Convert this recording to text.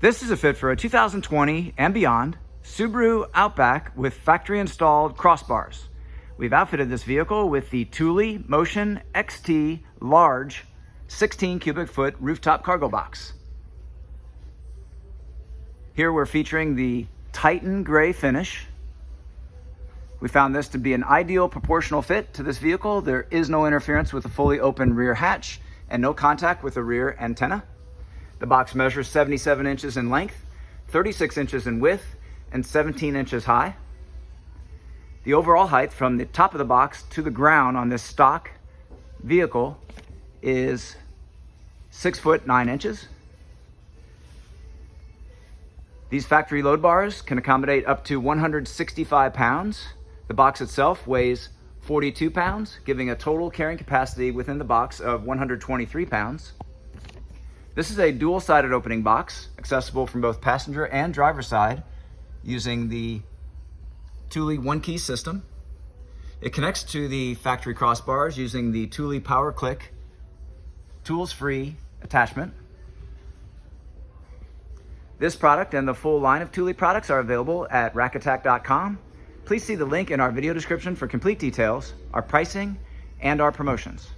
This is a fit for a 2020 and beyond Subaru Outback with factory installed crossbars. We've outfitted this vehicle with the Thule Motion XT large 16 cubic foot rooftop cargo box. Here we're featuring the Titan gray finish. We found this to be an ideal proportional fit to this vehicle. There is no interference with the fully open rear hatch and no contact with the rear antenna. The box measures 77 inches in length, 36 inches in width, and 17 inches high. The overall height from the top of the box to the ground on this stock vehicle is 6 foot 9 inches. These factory load bars can accommodate up to 165 pounds. The box itself weighs 42 pounds, giving a total carrying capacity within the box of 123 pounds. This is a dual-sided opening box, accessible from both passenger and driver side using the Thule one-key system. It connects to the factory crossbars using the Thule Power Click tools-free attachment. This product and the full line of Thule products are available at rackattack.com. Please see the link in our video description for complete details, our pricing, and our promotions.